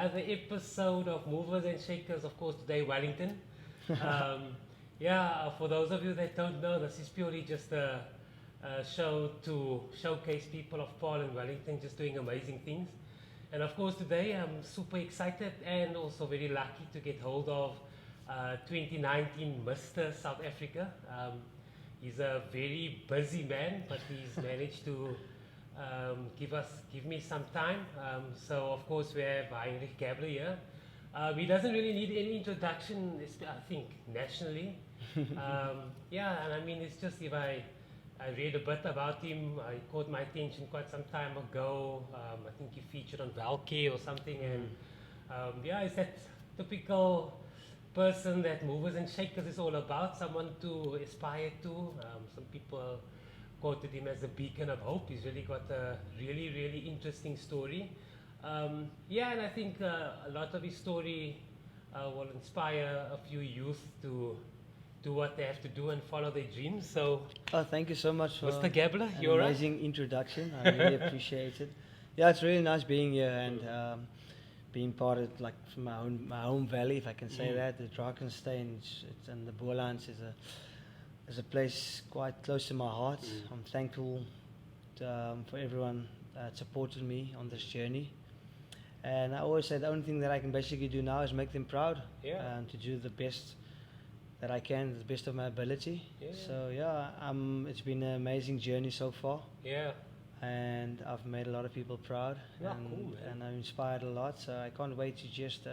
another episode of Movers and Shakers, of course, today Wellington. For those of you that don't know, this is purely just a show to showcase people of Paul and Wellington just doing amazing things. And of course, today I'm super excited and also very lucky to get hold of 2019 Mr. South Africa. He's a very busy man, but he's managed to give me some time. So of course we have Heinrich Gabler here. He doesn't really need any introduction, I think, nationally. And I mean, it's just if I read a bit about him. He caught my attention quite some time ago. I think he featured on Valky or something, and it's that typical person that Movers and Shakers is all about, someone to aspire to. Some people quoted him as a beacon of hope. He's really got a really, really interesting story. And I think a lot of his story will inspire a few youth to do what they have to do and follow their dreams. So, thank you so much for Mr. Gabler, an you're amazing introduction. I really appreciate it. Yeah, it's really nice being here and being part of my home valley, if I can say that. The Drakenstein and the Boerlands is a place quite close to my heart. I'm thankful for everyone that supported me on this journey. And I always say the only thing that I can basically do now is make them proud and to do the best that I can, the best of my ability. So it's been an amazing journey so far. And I've made a lot of people proud, and I've inspired a lot. So I can't wait to just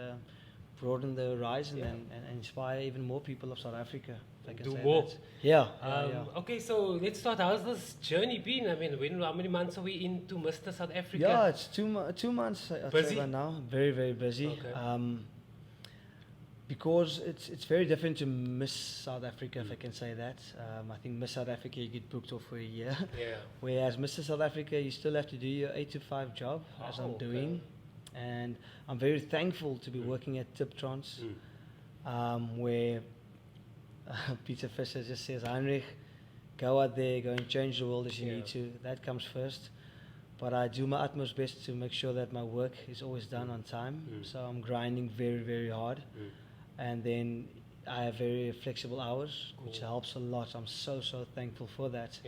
broaden the horizon and inspire even more people of South Africa. If I can do say more. That. Okay, so let's start. How's this journey been? I mean, how many months are we into Mr. South Africa? Yeah, it's 2 months. I'd Busy? say by now, very very busy. Okay. Because it's very different to Miss South Africa, if I can say that. I think Miss South Africa you get booked off for a year, whereas Mr. South Africa you still have to do your 8 to 5 job, as I'm doing, and I'm very thankful to be working at Tiptrans, where Peter Fisher just says, Heinrich, go out there, go and change the world as you need to. That comes first. But I do my utmost best to make sure that my work is always done on time. So I'm grinding very, very hard. And then I have very flexible hours, which helps a lot. I'm so thankful for that.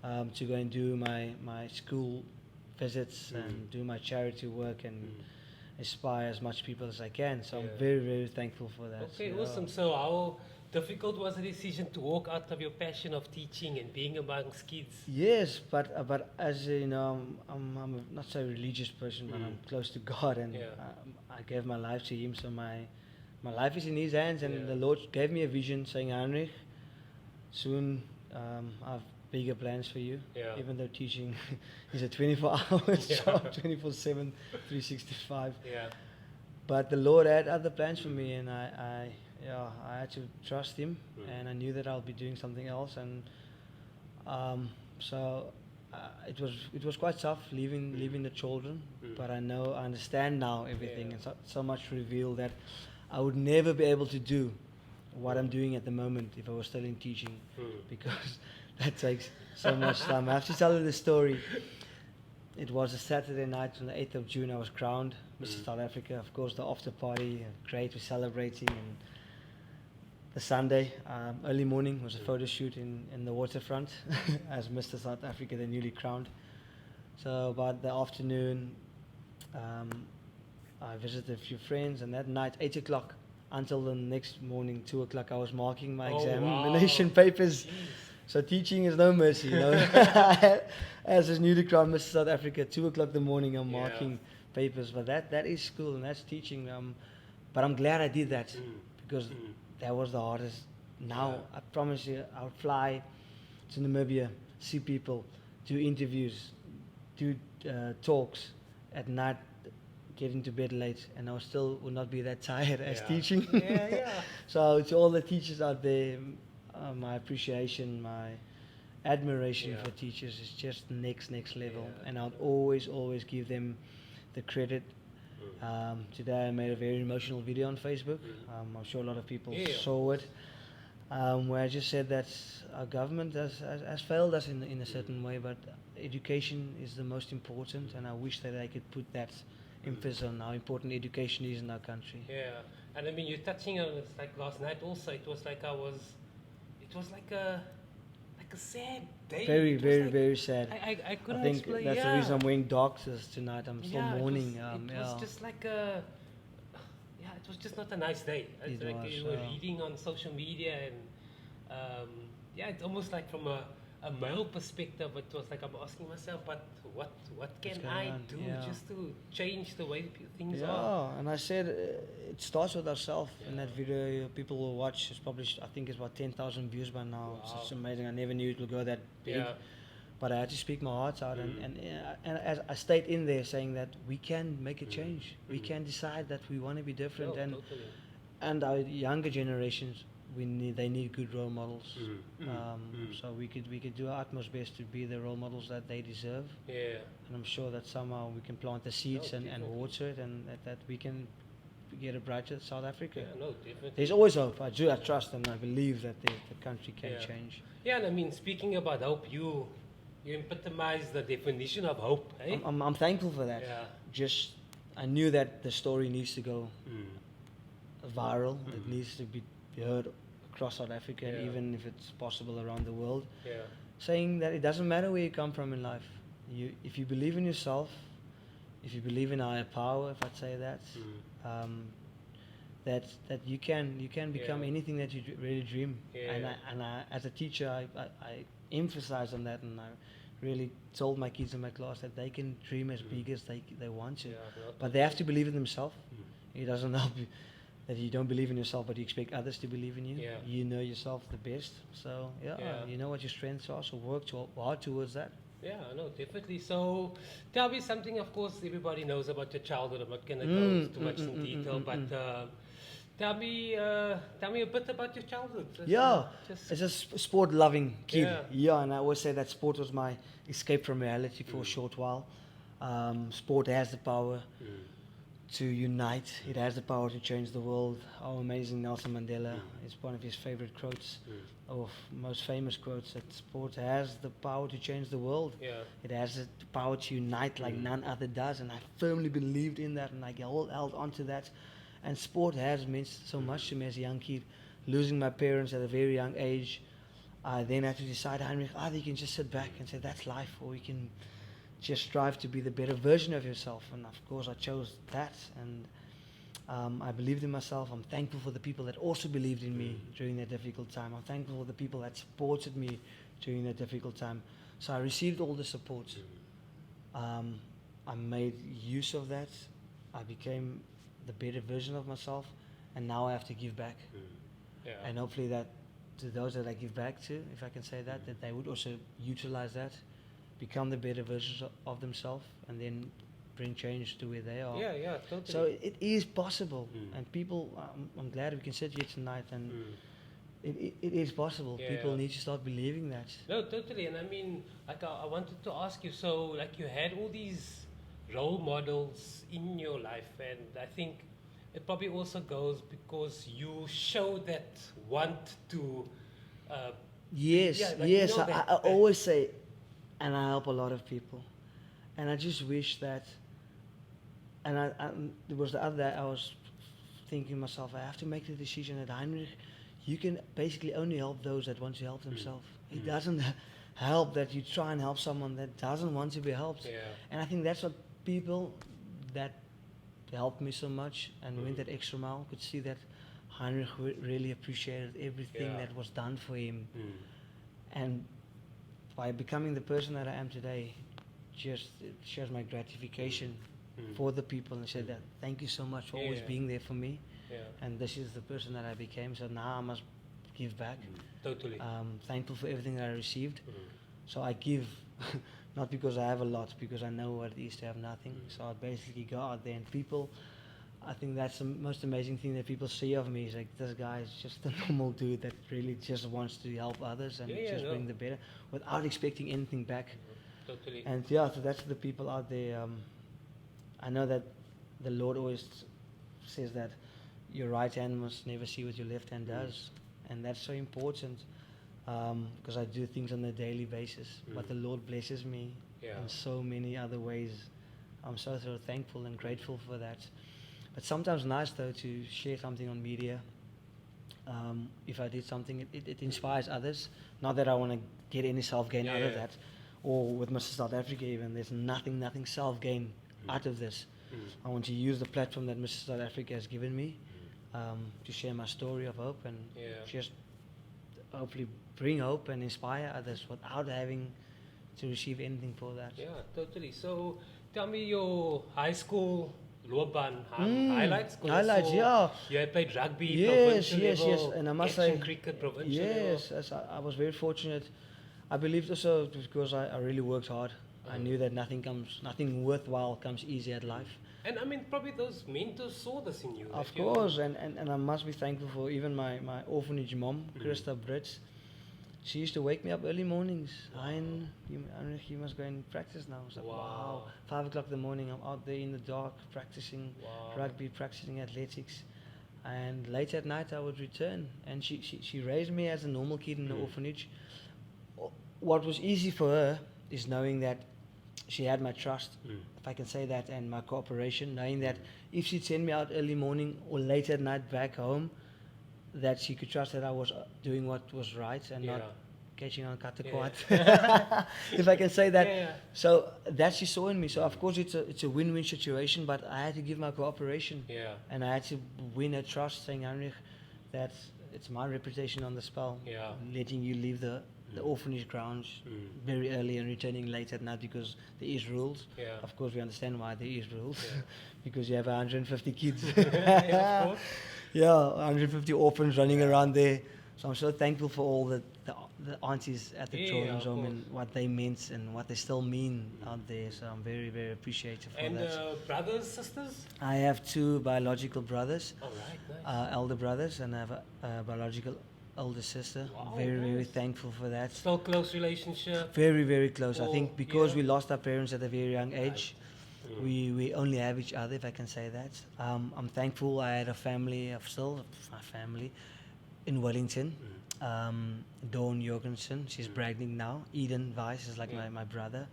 To go and do my school visits and do my charity work and inspire as much people as I can. So I'm very, very thankful for that. Okay, awesome. So how difficult was the decision to walk out of your passion of teaching and being amongst kids? Yes, but as you know, I'm not so religious person, but I'm close to God, and I gave my life to Him. So my life is in His hands, and the Lord gave me a vision saying, Heinrich, soon I have bigger plans for you. Even though teaching is a 24-hour job, 24/7, 365. But the Lord had other plans for me, and I had to trust Him, and I knew that I'll be doing something else, and it was quite tough leaving the children, but I understand now everything, and so much revealed that I would never be able to do what I'm doing at the moment if I was still in teaching, because that takes so much time. I have to tell you the story. It was a Saturday night on the 8th of June. I was crowned Mr. South Africa. Of course, the after party, great, we're celebrating. And the Sunday, early morning, was a photo shoot in the waterfront as Mr. South Africa, the newly crowned. So about the afternoon, I visited a few friends, and that night, 8 o'clock, until the next morning, 2 o'clock, I was marking my examination papers. Jeez. So teaching is no mercy, you know. As a newly crowned Mr. South Africa, 2 o'clock in the morning, I'm marking papers. But that is school and that's teaching. But I'm glad I did that because that was the hardest. Now, I promise you, I'll fly to Namibia, see people, do interviews, do talks at night, getting to bed late, and I still would not be that tired as teaching. So to all the teachers out there, my appreciation, my admiration for teachers is just next level, and I'll always give them the credit. Today I made a very emotional video on Facebook. I'm sure a lot of people saw it, where I just said that our government has failed us in a certain way, but education is the most important, and I wish that I could put that emphasis on how important education is in our country. Yeah, and I mean, you're touching on it like last night also. It was like like a sad day. Very, It was very, like, very sad. I couldn't I think explain. that's the yeah. reason I'm wearing dark tonight. I'm still mourning. It was just like it was just not a nice day. It's It like was, you were reading on social media, and it's almost like from a male perspective, it was like I'm asking myself, but what can I do just to change the way things are? Yeah, and I said it starts with ourselves. In that video, people will watch. It's published. I think it's about 10,000 views by now. Wow. It's amazing. I never knew it would go that big. Yeah. But I had to speak my heart out, and as I stayed in there saying that we can make a change. We can decide that we want to be different, Totally. and our younger generations, they need good role models. So we could do our utmost best to be the role models that they deserve. Yeah. And I'm sure that somehow we can plant the seeds and water it, and that we can get a brighter South Africa. Yeah, no, definitely. There's always hope. I trust and I believe that the country can change. Yeah, and I mean, speaking about hope, you epitomize the definition of hope, eh? I'm thankful for that. Yeah. I knew that the story needs to go viral. It needs to be heard across South Africa, even if it's possible around the world. Yeah. Saying that it doesn't matter where you come from in life. If you believe in yourself, if you believe in higher power, if I'd say that, that you can become anything that you really dream. And I, as a teacher, I emphasize on that, and I really told my kids in my class that they can dream as big as they want to, but they have to believe in themselves. It doesn't help you that you don't believe in yourself, but you expect others to believe in you. You know yourself the best, so you know what your strengths are, so work hard towards that. Yeah, no, definitely. So, tell me something. Of course, everybody knows about your childhood. I'm not gonna go too much in detail, but tell me a bit about your childhood. As a sport-loving kid, and I always say that sport was my escape from reality for a short while. Sport has the power to unite. It has the power to change the world. Our amazing Nelson Mandela is one of his favorite quotes, or most famous quotes, that sport has the power to change the world. It has the power to unite like none other does, and I firmly believed in that, and I held on to that. And sport has meant so much to me as a young kid. Losing my parents at a very young age, I then had to decide, Heinrich, either you can just sit back and say that's life, or you can just strive to be the better version of yourself. And of course I chose that, and I believed in myself. I'm thankful for the people that also believed in me during that difficult time. I'm thankful for the people that supported me during that difficult time. So I received all the support. I made use of that. I became the better version of myself, and now I have to give back. And hopefully that to those that I give back to, if I can say that they would also utilize that, become the better versions of themselves, and then bring change to where they are. Totally. So it is possible, and people, I'm glad we can sit here tonight, and it is possible. People need to start believing that. No, totally. And I mean, like I wanted to ask you, so like you had all these role models in your life, and I think it probably also goes because you show that want to yes. I always say, and I help a lot of people, and I just wish that, and there was the other day I was thinking to myself, I have to make the decision that, Heinrich, you can basically only help those that want to help themselves. It doesn't help that you try and help someone that doesn't want to be helped. And I think that's what people that helped me so much and went that extra mile could see, that Heinrich really appreciated everything that was done for him. And by becoming the person that I am today, just it shows my gratification for the people, and said that thank you so much for always being there for me. And this is the person that I became, so now I must give back. Totally. Thankful for everything that I received. So I give, not because I have a lot, because I know what it is to have nothing. So I basically go out there, and people, I think that's the most amazing thing that people see of me, is like, this guy is just a normal dude that really just wants to help others and bring the better without expecting anything back. Totally. And so that's the people out there. I know that the Lord always says that your right hand must never see what your left hand does, and that's so important, because I do things on a daily basis, but the Lord blesses me in so many other ways. I'm so thankful and grateful for that. But sometimes nice though to share something on media. If I did something, it inspires others. Not that I want to get any self-gain out of that. Or with Mr. South Africa even, there's nothing self-gain out of this. I want to use the platform that Mr. South Africa has given me to share my story of hope and just hopefully bring hope and inspire others without having to receive anything for that. Yeah, totally. So tell me your high school loopbaan highlights. Highlights, yeah. You had played rugby, yes, provincial yes, level, and I must say, cricket, provincial yes, level. I was very fortunate. I believed also because I really worked hard. I knew that nothing worthwhile comes easy at life. And I mean, probably those mentors saw this in you. Of course, and I must be thankful for even my orphanage mom, Christa Brits. She used to wake me up early mornings. Heinrich, you must go and practice now. I was like, wow. 5 o'clock in the morning, I'm out there in the dark practicing rugby, practicing athletics. And late at night, I would return. And she raised me as a normal kid in the orphanage. What was easy for her is knowing that she had my trust, if I can say that, and my cooperation, knowing that if she'd send me out early morning or late at night back home, that she could trust that I was doing what was right and not catching on katakwat, if I can say that. So that she saw in me. So of course it's a win-win situation, but I had to give my cooperation, and I had to win her trust, saying, Heinrich, that it's my reputation on the spell, letting you leave the orphanage grounds very early and returning late at night because there is rules. Of course we understand why there is rules, because you have 150 kids. Of course. 150 orphans running around there. So I'm so thankful for all the aunties at the children's home and what they meant and what they still mean out there. So I'm very, very appreciative for that. And brothers, sisters? I have 2 biological brothers, All right, nice. elder brothers, and I have a biological older sister. Wow, very, nice. very thankful for that. Still close relationship? Very, very close. I think because we lost our parents at a very young age, we only have each other, if I can say that. I'm thankful I had a family, my family, in Wellington. Dawn Jorgensen, she's pregnant now. Eden Weiss is like my brother.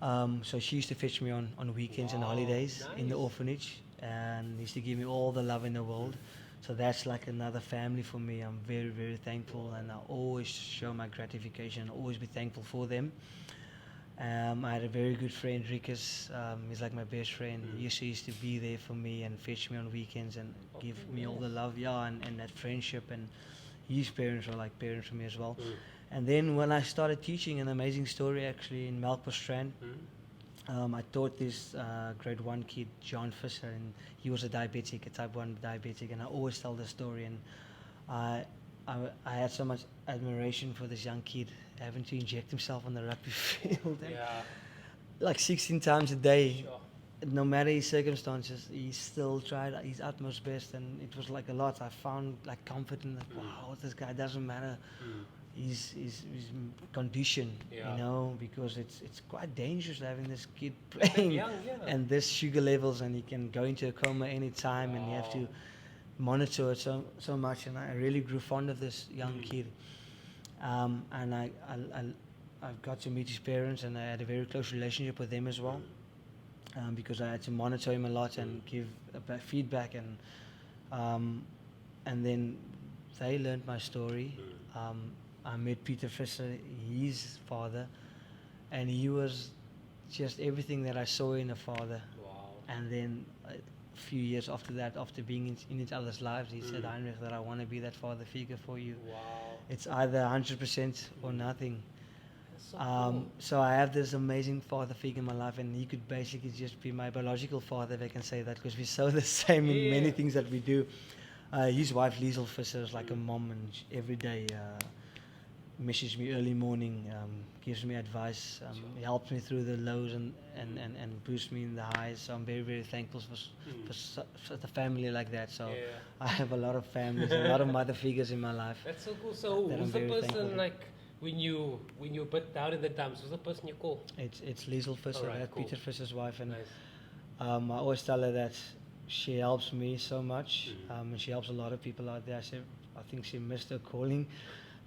So she used to fetch me on weekends and holidays in the orphanage and used to give me all the love in the world. So that's like another family for me. I'm very, very thankful, and I always show my gratification, always be thankful for them. I had a very good friend, Rikus. He's like my best friend. He used to be there for me and fetch me on weekends and give me all the love, and that friendship. And his parents were like parents for me as well. And then when I started teaching, an amazing story actually in Melkbos, I taught this grade 1 kid, John Fisher, and he was a diabetic, a type 1 diabetic, and I always tell the story. And I had so much admiration for this young kid having to inject himself on the rugby field, like 16 times a day. No matter his circumstances, he still tried his utmost best, and it was like a lot. I found like comfort in that. Wow, this guy doesn't matter his condition, because it's quite dangerous having this kid playing and this sugar levels, and he can go into a coma any time, and you have to monitor it so much. And I really grew fond of this young kid, and I got to meet his parents, and I had a very close relationship with them as well. Because I had to monitor him a lot and give feedback, and then they learned my story. I met Peter Fisher, his father, and he was just everything that I saw in a father. And then a few years after that, after being in each other's lives, he said, Heinrich, that I want to be that father figure for you. It's either 100% or nothing. So I have this amazing father figure in my life, and he could basically just be my biological father, if I can say that, because we're so the same in many things that we do. His wife Liesel Fisher is like a mom, and every day messages me early morning, gives me advice, helps me through the lows and boosts me in the highs. So I'm very, very thankful for the family like that. So I have a lot of families, a lot of mother figures in my life. That's so cool. So who's the person like when you put down in the dumps? Who's the person you call? It's Liesel Fisher, Cool. Peter Fisher's wife, and I always tell her that she helps me so much, and she helps a lot of people out there. I think she missed her calling,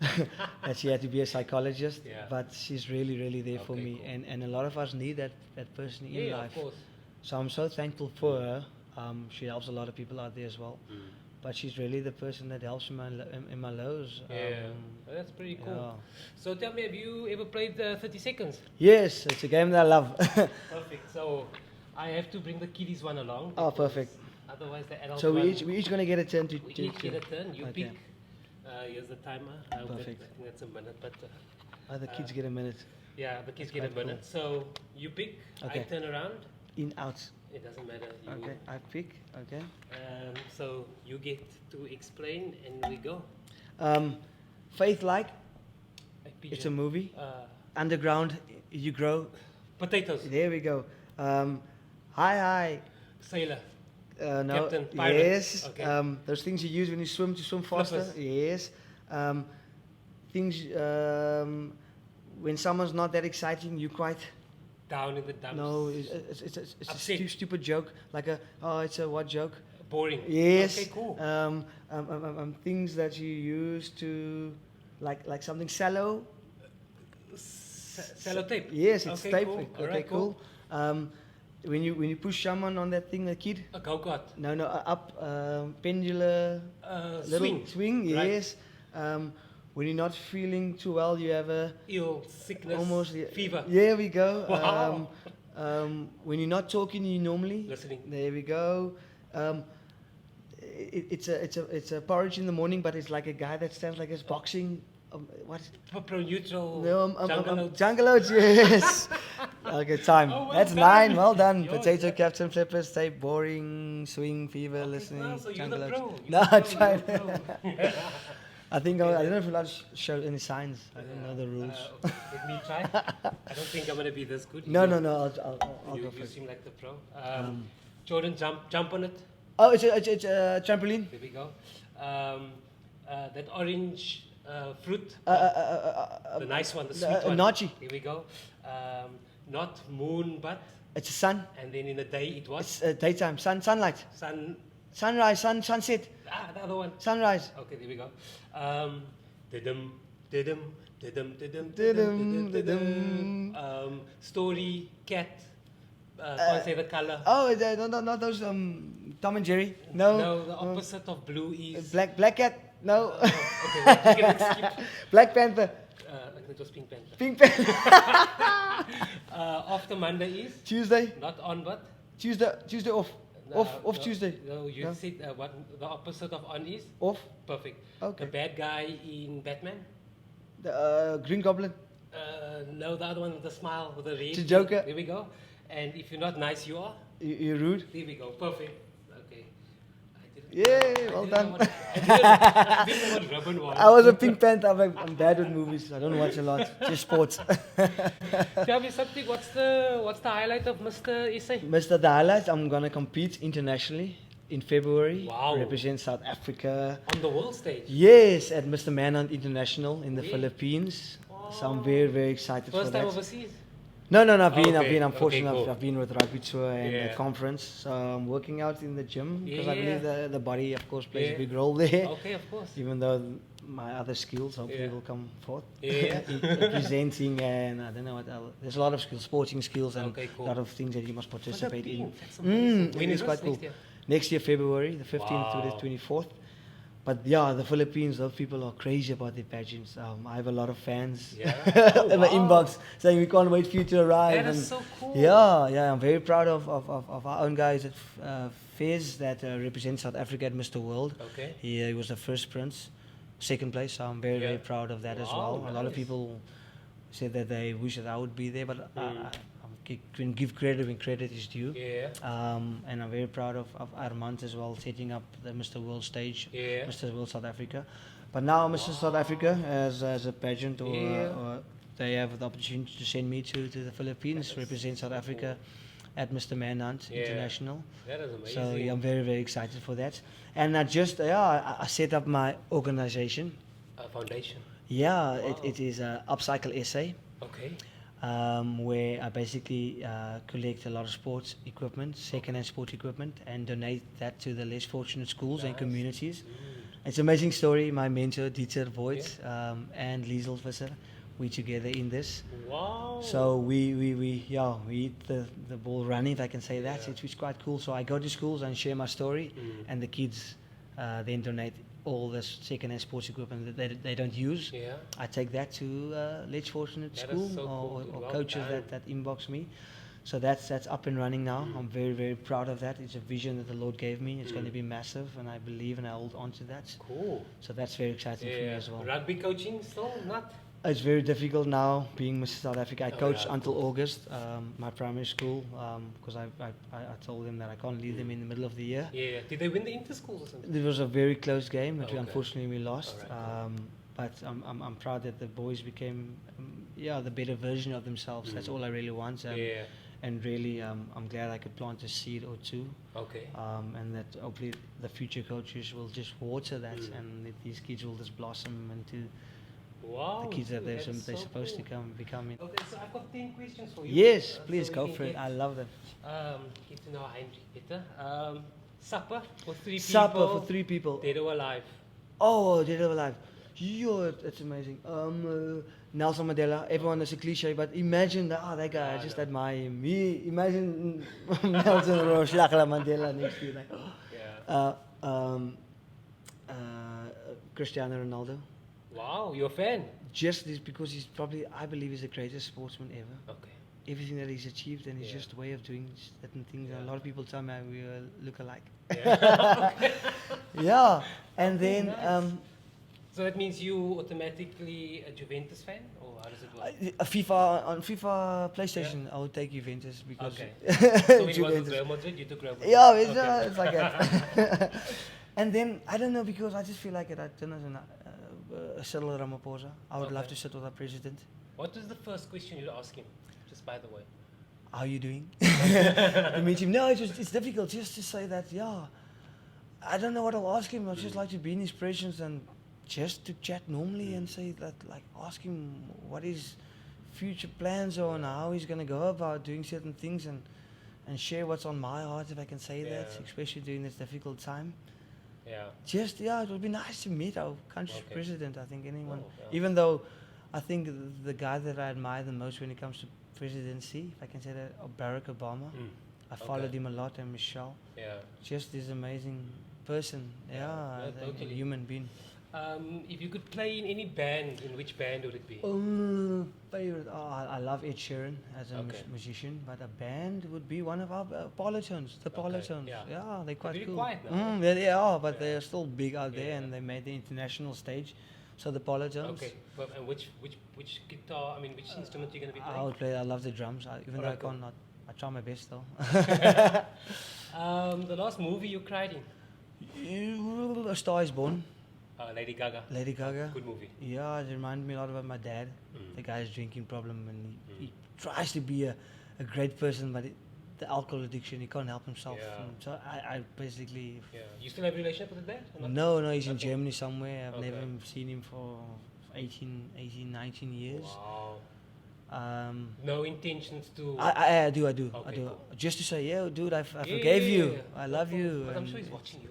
that she had to be a psychologist, Yeah. but she's really, really there for Okay, me. cool. And a lot of us need that person in Yeah, life. of course. So I'm so thankful for her. She helps a lot of people out there as well. But she's really the person that helps me in my lows. Yeah, that's pretty cool. Yeah. So tell me, have you ever played 30 seconds? Yes, it's a game that I love. Perfect. So I have to bring the kiddies one along. Oh, because perfect. Otherwise, the adult So one, we each gonna get a turn we each get a turn. You Okay. pick. Here's the timer. Perfect. I think that's a minute, but The kids get a minute. yeah, the kids That's get a quite minute. So you pick. Okay. I turn around. In, out. It doesn't matter. You, Okay, I pick. Okay. So you get to explain, and we go. Faith like, I it's pigeon. a movie. Uh, Underground, you grow. potatoes. There we go. Hi. Sailor. No. Captain, pirate. Yes. Okay. Those things you use when you swim to swim faster. Flippers. Yes. Things when someone's not that exciting, you quite. Down in the dumps. No, it's a Upset. stupid joke. Like it's a what joke? Boring. Yes. Okay, cool. Things that you use to, like something shallow. Sellotape. Yes, it's Okay, tape. cool. Okay, Alright, cool. When you push someone on that thing, a kid. A go-kart. No, up, pendular. Little swing. Right. Yes. When you're not feeling too well, you have a Ill, sickness, almost fever. There we go. Wow. When you're not talking, you normally. Listening. There we go. It's a porridge in the morning, but it's like a guy that stands like he's boxing. What? Pro neutral. No, jungle oats. jungle oats. Yes. Okay, time. Oh, well That's done. 9. Well done. Yours. Potato, captain, flippers, tape, boring, swing, fever, Okay, listening. no, so you're jungle the oats. pro. You're No, the I pro, tried. you're the pro. I think I don't know if you're allowed to show any signs. I don't know the rules. Okay, let me try. I don't think I'm gonna be this good. No. You- I'll You, go for you it. seem like the pro. Jordan, jump on it. Oh, it's a trampoline. There we go. That orange fruit. The nice one, the sweet a one. nachi. Here we go. Not moon, but It's a sun. and then in the day it was It's daytime. Sunlight. sun. Sunrise. Sunset. The other one. Sunrise. Okay, there we go. Didum, didum, didum, didum, Didum, didum. Story, cat. Can't say the color. Oh, not those Tom and Jerry. No. No, the opposite of blue is. Black cat. No. Okay, wait, you can skip. Black Panther. I think it was Pink Panther. Pink Panther. After Monday is Tuesday. not on, but Tuesday off. Off no, Tuesday. No, you No. said what the opposite of on is Off. perfect. Okay. The bad guy in Batman. The Green Goblin. No, the other one with the smile with the red. The Joker. There we go. And if you're not nice, you are. You're rude. There we go. Perfect. Okay. Yay, well done. I didn't know what ribbon was. I was a Pink Panther. I'm bad with movies. I don't watch a lot. Just sports. Tell me something. What's the highlight of Mr. Essay? Mr. The highlights, I'm going to compete internationally in February. Wow. Represent South Africa. On the world stage. Yes, at Mr. Manhunt International in the Really? Philippines. So I'm very, very excited First for time that. overseas. No, I've Okay, been. Unfortunately, okay, cool. I've been with rugby tour and Yeah. the conference. So I'm working out in the gym because I Yeah. believe the body, of course, plays Yeah. a big role there. Okay, of course. Even though my other skills hopefully Yeah. will come forth. Yeah. Presenting and I don't know what else. There's a lot of skills, sporting skills and Okay, cool. a lot of things that you must participate in. That's amazing. When it is is quite this? cool. Next year? Next year, February, the 15th to Wow. the 24th. But yeah, the Philippines, those people are crazy about their pageants. I have a lot of fans Yeah. in my Oh, wow. inbox saying we can't wait for you to arrive. That is and so cool. yeah, I'm very proud of our own guys at Fez that represent South Africa at Mr. World. Okay. He was the first prince, second place. So I'm very, Yeah. very proud of that as Wow, well. A lot of nice. people said that they wish that I would be there, but Mm. I can give credit when credit is due. Yeah. And I'm very proud of Armand as well, setting up the Mr. World stage, Yeah. Mr. World South Africa. But now Mr. South Africa as a pageant or they have the opportunity to send me to the Philippines, represent South Africa at Mr. Manhunt Yeah. International. That is amazing. So yeah, I'm very, very excited for that. And I set up my organization. Foundation. Yeah, Wow. it is Upcycle SA. Okay. Where I basically collect a lot of sports equipment, second-hand sport equipment, and donate that to the less fortunate schools and Nice. communities. It's an amazing story. My mentor, Dieter Voigt, and Liesel Visser, we together in this. Wow. So we eat the ball running, if I can say that. It's quite cool. So I go to schools and share my story, and the kids then donate all the second-hand sports equipment that they don't use. Yeah. I take that to less fortunate That school is so or cool. Well coaches done. that inbox me. So that's up and running now. I'm very, very proud of that. It's a vision that the Lord gave me. It's going to be massive, and I believe and I hold on to that. Cool. So that's very exciting for me as well. Rugby coaching still not? It's very difficult now being Mr. South Africa. I coached until cool. August, my primary school, because I told them that I can't leave them in the middle of the year. Yeah. Did they win the inter-schools or something? It was a very close game, but unfortunately we lost. Alright, but I'm proud that the boys became the better version of themselves. That's all I really want. And really, I'm glad I could plant a seed or two. Okay. And that hopefully the future coaches will just water that, and that these kids will just blossom into Wow. the kids that they're so supposed cool. to become. Okay, so I've got 10 questions for you. Yes, So please we go can for it. get, I love them. Get to know Heinrich better. Supper for 3 people. Supper for 3 people. Dead or alive. Oh, Dead or Alive. Yo, that's amazing. Nelson Mandela. Everyone is a cliche, but imagine that guy. I just admire him. Imagine Nelson Mandela next to you. Like, Cristiano Ronaldo. Wow, you're a fan. Just this because he's probably, I believe, he's the greatest sportsman ever. Okay. Everything that he's achieved, and it's just a way of doing certain things. A lot of people tell me we look alike. Yeah. Okay. Yeah, and then nice. So that means you automatically a Juventus fan, or how does it work? on FIFA PlayStation, I would take Juventus because. Okay. So when it was Juventus. Real Madrid, you took Real Madrid. Yeah, it's like that. And then I don't know, because I just feel like I don't know, Cyril Ramaphosa. I would love to sit with our president. What was the first question you'd ask him? Just by the way. How are you doing? To meet him. No, it's difficult just to say that. Yeah, I don't know what I'll ask him. I'd just like to be in his presence and just to chat normally and say that, like, ask him what his future plans are and how he's going to go about doing certain things, and share what's on my heart, if I can say that, especially during this difficult time. Yeah. Just, it would be nice to meet our country's president. I think anyone, Oh, even though I think the guy that I admire the most when it comes to presidency, if I can say that, Barack Obama. I followed him a lot, and Michelle. Yeah. Just this amazing person. Yeah, totally. a human being. If you could play in any band, in which band would it be? Favorite. I love Ed Sheeran as a musician, but a band would be one of our Parlotones. The Parlotones. Yeah, they're quite really cool. Quiet now. They are, but they're still big out there, and they made the international stage. So the Parlotones. Okay. Well, and which guitar? I mean, which instrument are you going to be playing? I would play. I love the drums. Even though I can't. I try my best though. The last movie you cried in? A Star Is Born. Lady Gaga. Lady Gaga. Good movie. Yeah, it reminded me a lot about my dad. The guy's drinking problem, and he tries to be a great person, but the alcohol addiction, he can't help himself. So I basically... Yeah. You still have a relationship with the dad? No, he's in Germany somewhere. I've never seen him for 18, 19 years. Wow. No intentions to... I do. Okay, cool. Just to say, dude, I forgave you. I love you. But I'm sure he's watching you.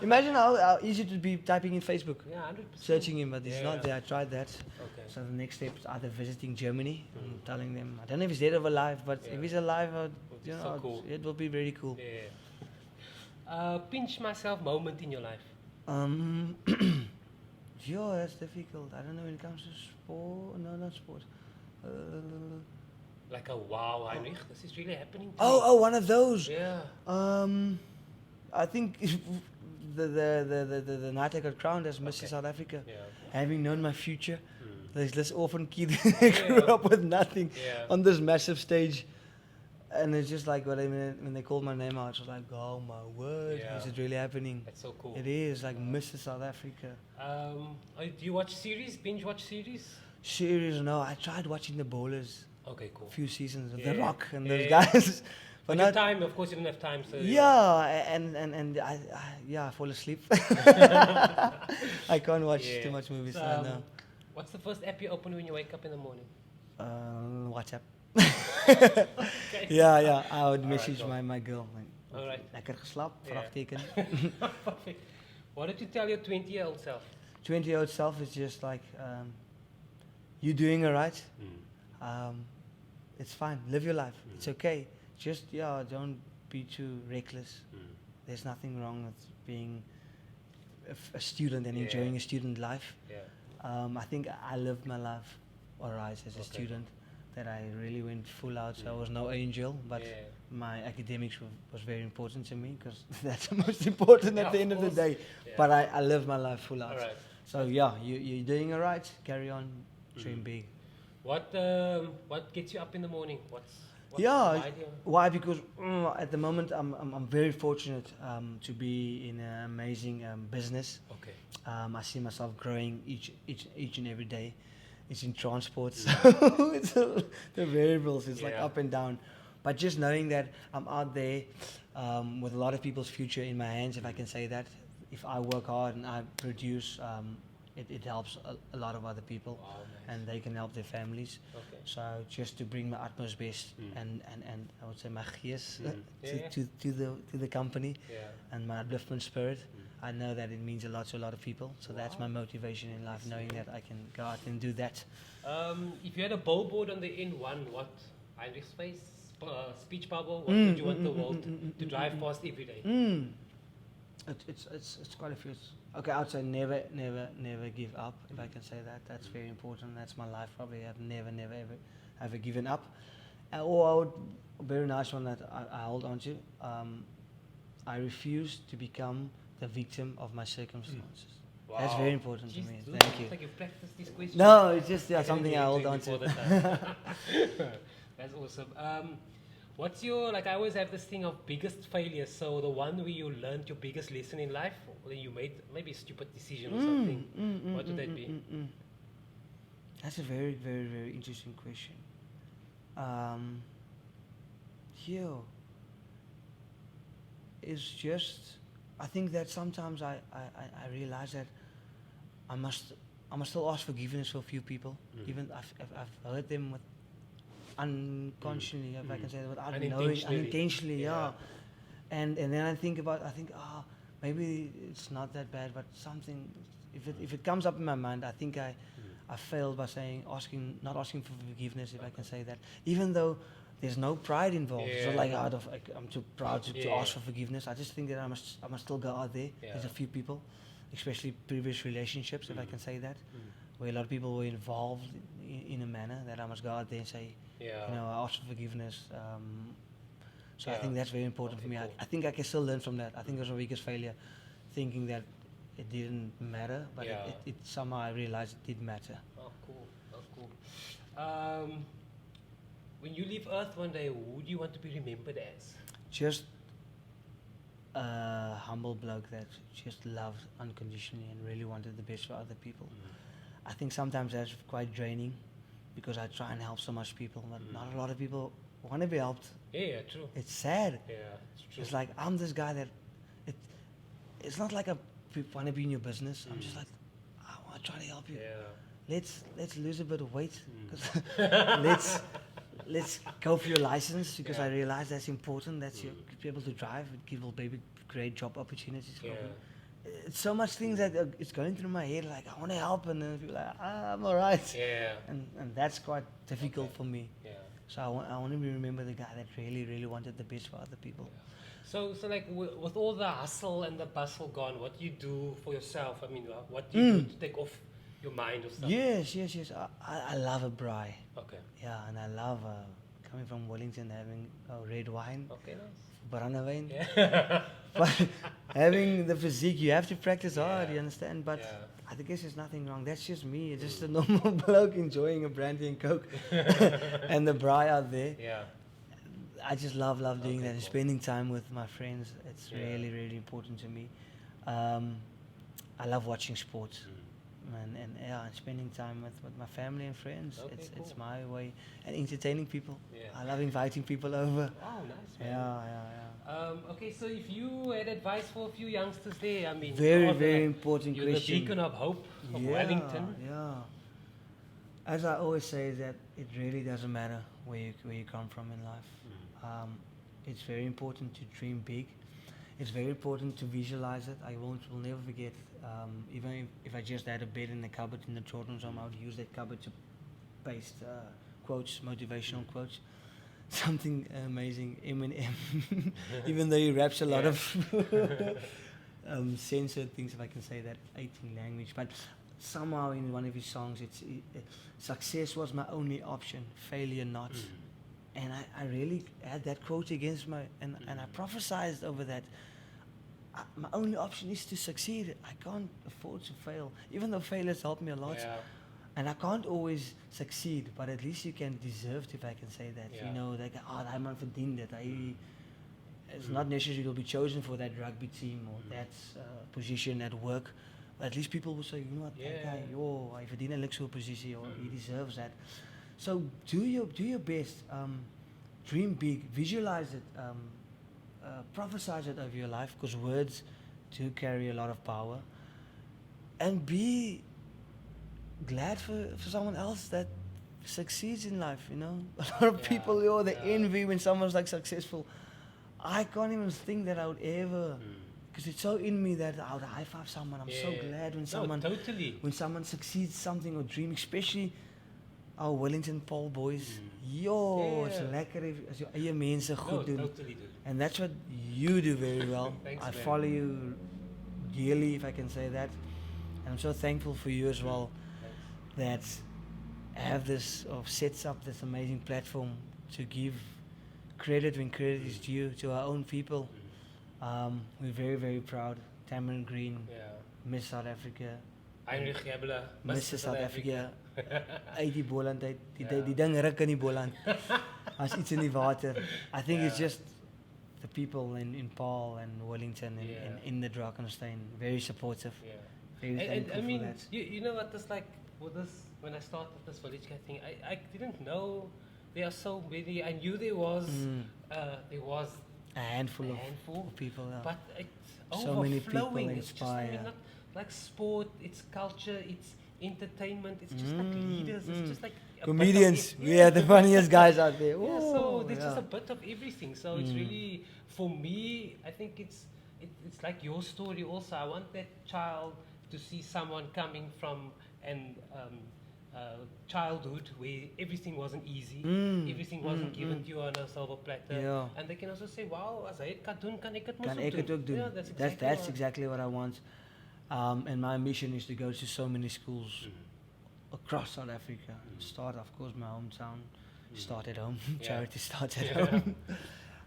Imagine how easy it would be typing in Facebook. Yeah, 100%. Searching him, but he's not there. I tried that. Okay. So the next step is either visiting Germany and telling them, I don't know if he's dead or alive, but if he's alive, so cool. It will be very cool. Yeah. Pinch myself moment in your life. That's difficult. I don't know when it comes to sport. No, not sport. Like a wow, Heinrich, this is really happening to me. Oh, one of those. Yeah. I think the night I got crowned as Mr. South Africa, having known my future, there's this orphan kid who grew up with nothing on this massive stage. And it's just like when they called my name out, it was like, oh my word, is it really happening? That's so cool. It is, like Mr. South Africa. Do you watch series, binge watch series? Series, no. I tried watching The Ballers. Okay, cool. A few seasons of The Rock and those guys. But not time, of course you don't have time. So and I fall asleep. I can't watch too much movies. No. What's the first app you open when you wake up in the morning? WhatsApp. Okay. I would message my girl. Alright. Lekker geslapen? Vraagteken. Perfect. What did you tell your 20-year-old self? 20-year-old self is just like, you're doing alright. It's fine. Live your life. It's okay. Just, don't be too reckless. There's nothing wrong with being a student and enjoying a student life. I think I lived my life alright as a student, that I really went full out. So I was no angel, but my academics was very important to me, because that's the most important at the end of the day. But I lived my life full out. So you're doing alright. Carry on, dream big. What gets you up in the morning? What's the idea? Why? Because at the moment I'm very fortunate to be in an amazing business. I see myself growing each and every day. It's in transport, so it's the variables. It's like up and down. But just knowing that I'm out there with a lot of people's future in my hands, if I can say that. If I work hard and I produce, it helps a lot of other people, and they can help their families. So just to bring my utmost best and I would say my gees to the company, and my upliftment spirit. I know that it means a lot to a lot of people. So that's my motivation in life, knowing that I can go out and do that. If you had a billboard on the N1, what Heinrich's face, speech bubble, what would you want the world to drive past every day? It's quite a few. Okay, I would say never give up, if I can say that. That's very important. That's my life. Probably I've never ever given up. Or a very nice one that I hold on to. I refuse to become the victim of my circumstances. Wow. That's very important to me. Thank you. It's like you've practiced these questions. No, it's just something I hold on to. That's awesome. What's your, like, I always have this thing of biggest failure. So the one where you learned your biggest lesson in life, or you made maybe a stupid decision or something. What would that be? That's a very, very, very interesting question. It's just, I think that sometimes I realize that I must still ask forgiveness for a few people. Even I've hurt them with unconsciously, if I can say that, without knowing, unintentionally, And then I think, maybe it's not that bad, but something, if it comes up in my mind, I think I failed by not asking for forgiveness, if I can say that. Even though there's no pride involved. It's not like I'm too proud to ask for forgiveness. I just think that I must still go out there. There's a few people, especially previous relationships, if I can say that, where a lot of people were involved in a manner that I must go out there and say, I ask for forgiveness. So I think that's very important for me. Cool. I think I can still learn from that. I think it was my biggest failure, thinking that it didn't matter, but it somehow I realized it did matter. Oh, cool. When you leave Earth one day, who do you want to be remembered as? Just a humble bloke that just loved unconditionally and really wanted the best for other people. I think sometimes that's quite draining, because I try and help so much people, but not a lot of people want to be helped. Yeah, true. It's sad. Yeah, it's true. It's like, I'm this guy that, it's not like I want to be in your business. I'm just like, I want to try to help you. Yeah. Let's lose a bit of weight. Let's go for your license, because I realize that's important. That's you be able to drive. It gives baby great job opportunities. It's so much things that it's going through my head. Like, I want to help, and then people are like, I'm alright. Yeah. And that's quite difficult for me. Yeah. So I want to remember the guy that really, really wanted the best for other people. Yeah. So like with all the hustle and the bustle gone, what do you do for yourself? I mean, what do you do to take off your mind or something? Yes. I love a braai. Okay. Yeah, and I love coming from Wellington, having red wine. Okay, nice. Brandewijn. Yeah. But having the physique, you have to practice hard, you understand? But I guess there's nothing wrong. That's just me. It's just a normal bloke enjoying a brandy and coke and the braai out there. Yeah. I just love doing that and spending time with my friends. It's really, really important to me. I love watching sports. And spending time with my family and friends. It's my way. And entertaining people. Yeah. I love inviting people over. Oh, nice, man. Yeah. Okay, so if you had advice for a few youngsters there, I mean... Very important you're question. You're the beacon of hope of Wellington. Yeah. As I always say, that it really doesn't matter where you come from in life. It's very important to dream big. it's very important to visualize it. Will never forget. Even if I just had a bed in the cupboard in the children's home, I would use that cupboard to paste quotes, motivational quotes. Something amazing, Eminem. Even though he raps a lot of censored things, if I can say that, 18 language, but somehow in one of his songs, success was my only option, failure not. And I really had that quote against and I prophesized over that. My only option is to succeed. I can't afford to fail, even though failures helped me a lot. Yeah. And I can't always succeed, but at least you can deserve it, if I can say that. Yeah. You know, like, I'm unverdiend it. It's not necessary you'll be chosen for that rugby team or that position at work. But at least people will say, you know what, that guy, hy verdien 'n luxe posisie, or he deserves that. So do your best. Dream big, visualize it, prophesize it over your life, because words do carry a lot of power. And be glad for someone else that succeeds in life, you know. A lot of people, they envy when someone's like successful. I can't even think that I would ever, because it's so in me that I would high five someone. I'm so glad when when someone succeeds something or dream, especially our Wellington Paul boys. It's lekker as your eie mense goed doen. Totally, dude. And that's what you do very well. Thanks, I man. follow you dearly, if I can say that. And I'm so thankful for you as well, that have this, or sets up this amazing platform to give credit when credit is due to our own people. We're very, very proud. Tamarind Green, Miss South Africa. Heinrich Gabler, Mr. South Africa. Uit die boland uit. Die ding ruk in die boland. As iets in die water. I think it's just the people in Paul and Wellington and in the Drakenstein, very supportive. Very thankful I mean, for that. you know what, this like, with this, when I started this village care thing, I didn't know there are so many. I knew there was a handful of people. But it's so many people overflowing. It's just, I mean, inspire. not like sport, it's culture, it's entertainment, it's just like leaders, it's just like a comedians. bit of We are the funniest guys out there. so there's just a bit of everything. So it's really, for me, I think it's like your story also. I want that child to see someone coming from childhood where everything wasn't easy, everything wasn't given to you on a silver platter, and they can also say, wow, as hy het kan doen, kan ek dit mos ook doen. Yeah, that's exactly what I want. And my mission is to go to so many schools across South Africa. Start, of course, my hometown. Start at home. Charity starts at home.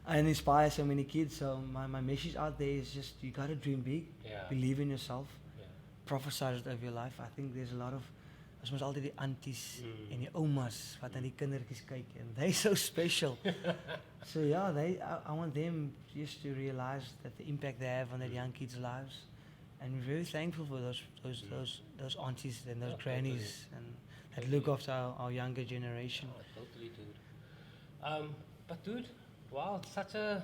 And inspire so many kids. So my message out there is just, you got to dream big. Believe in yourself. Prophesize it over your life. I think there's a lot of, as mos altyd die aunties en die oumas wat na die kindertjies kyk, and they're so special. So I want them just to realize that the impact they have on their young kids' lives. And we're very thankful for those aunties and those grannies and that look after our younger generation. Totally, dude. But dude, wow, it's such a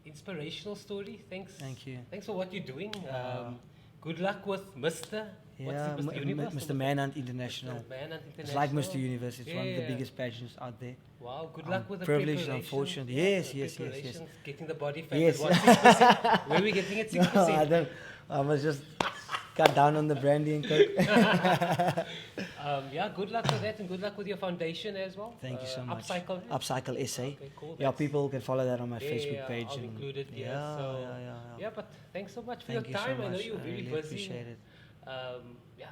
inspirational story. Thank you. Thanks for what you're doing. Good luck with Mr. Mr. Universe? Mr. Manhunt International. It's like Mr. Universe. It's one of the biggest pageants out there. Wow, good luck with the privileged, unfortunately. Yes. Getting the body fat. Yes. At what, 6%? Where are we getting it? 6%? No, I don't. I must just cut down on the brandy and coke. Good luck with that, and good luck with your foundation as well. Thank you so much. Upcycle SA. Okay, cool. People can follow that on my Facebook page. I'll include it. But thanks so much for Thank your time. So I know you're very really busy. Appreciate it.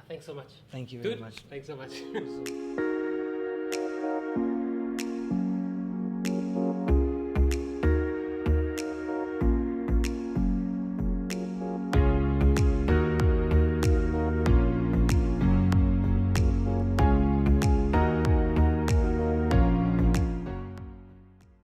Thanks so much. Thank you very much. Thanks so much.